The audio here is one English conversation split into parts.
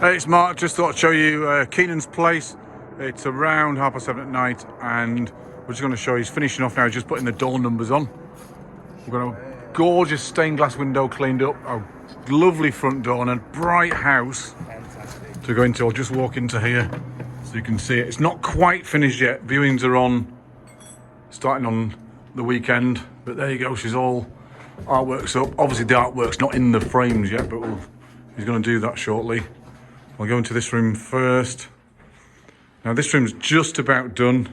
Hey, it's Mark. Just thought I'd show you Kenan's place. It's around 7:30 at night, and we're just going to show you. He's finishing off now. He's just putting the door numbers on. We've got a gorgeous stained glass window cleaned up, a lovely front door, and a bright house. Fantastic. To go into. I'll just walk into here so you can see it. It's not quite finished yet. Viewings are on, starting on the weekend. But there you go. She's all artwork's up. Obviously, the artwork's not in the frames yet, but he's going to do that shortly. I'll go into this room first. Now this room's just about done.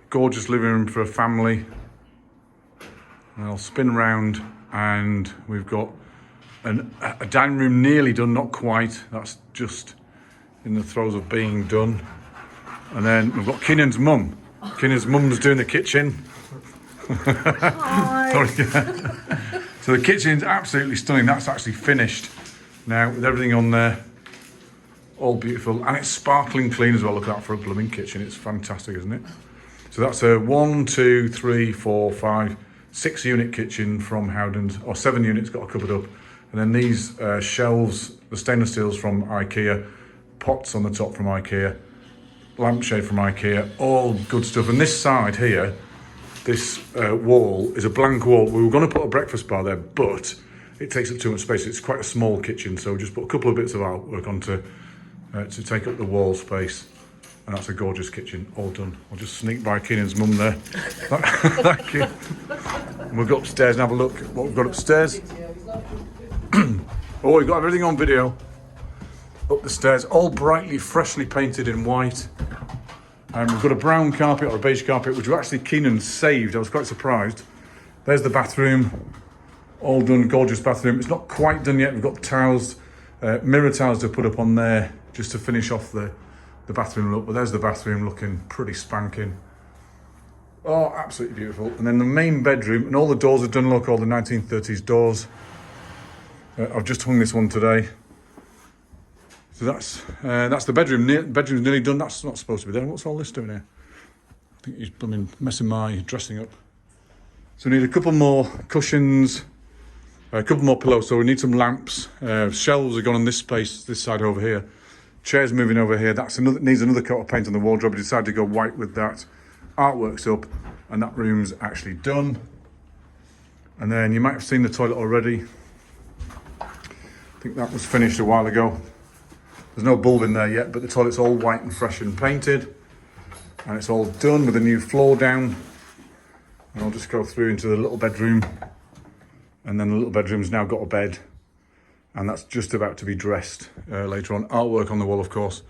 Gorgeous living room for a family. And I'll spin round and we've got a dining room nearly done, not quite. That's just in the throes of being done. And then we've got Kenan's mum. Kenan's mum's doing the kitchen. Hi. So the kitchen's absolutely stunning. That's actually finished now with everything on there. All beautiful, and it's sparkling clean as well. Look at that for a blooming kitchen. It's fantastic, isn't it? So that's a 1, 2, 3, 4, 5, 6 unit kitchen from Howdens, or 7 units, got a cupboard up. And then these shelves, the stainless steels from IKEA, pots on the top from IKEA, lampshade from IKEA, all good stuff. And this side here, this wall is a blank wall. We were going to put a breakfast bar there, but it takes up too much space. It's quite a small kitchen, so we just put a couple of bits of artwork onto to take up the wall space, and that's a gorgeous kitchen, all done. I'll just sneak by Kenan's mum there. Thank you. And we'll go upstairs and have a look at what we've got upstairs. Oh, we've got everything on video. Up the stairs, all brightly, freshly painted in white. And we've got a brown carpet or a beige carpet, which actually Kenan saved. I was quite surprised. There's the bathroom, all done, gorgeous bathroom. It's not quite done yet. We've got tiles, mirror tiles to put up on there, just to finish off the bathroom look. But there's the bathroom looking pretty spanking. Oh, absolutely beautiful. And then the main bedroom, and all the doors are done, look, all the 1930s doors. I've just hung this one today. So that's the bedroom. Bedroom's nearly done. That's not supposed to be there. What's all this doing here? I think he's messing my dressing up. So we need a couple more cushions, a couple more pillows. So we need some lamps. Shelves are gone on this space, this side over here. Chairs moving over here. Needs another coat of paint on the wardrobe. We decided to go white with that. Artwork's up, and that room's actually done. And then you might have seen the toilet already. I think that was finished a while ago. There's no bulb in there yet, but the toilet's all white and fresh and painted. And it's all done with a new floor down. And I'll just go through into the little bedroom. And then the little bedroom's now got a bed. And that's just about to be dressed later on. Artwork on the wall, of course,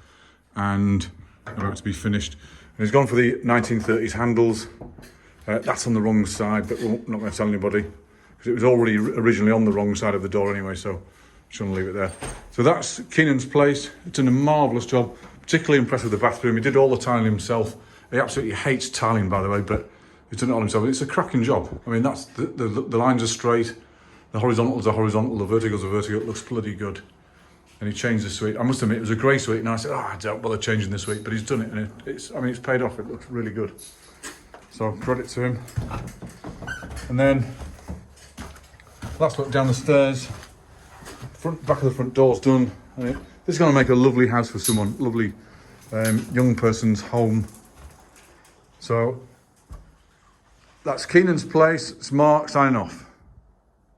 and about to be finished. And he's gone for the 1930s handles. That's on the wrong side, but we're not going to tell anybody, because it was already originally on the wrong side of the door anyway, so I'm just going to leave it there. So that's Kenan's place. It's done a marvellous job. Particularly impressed with the bathroom. He did all the tiling himself. He absolutely hates tiling, by the way, but he's done it all himself. It's a cracking job. I mean, that's the lines are straight. The horizontals are horizontal, the verticals are vertical. It looks bloody good. And he changed the suite. I must admit, it was a grey suite, and I said, I don't bother changing the suite, but he's done it, and it's paid off. It looks really good. So credit to him. And then last look down the stairs. Back of the front door's done. And this is going to make a lovely house for someone, lovely young person's home. So that's Kenan's place. It's Mark signing off.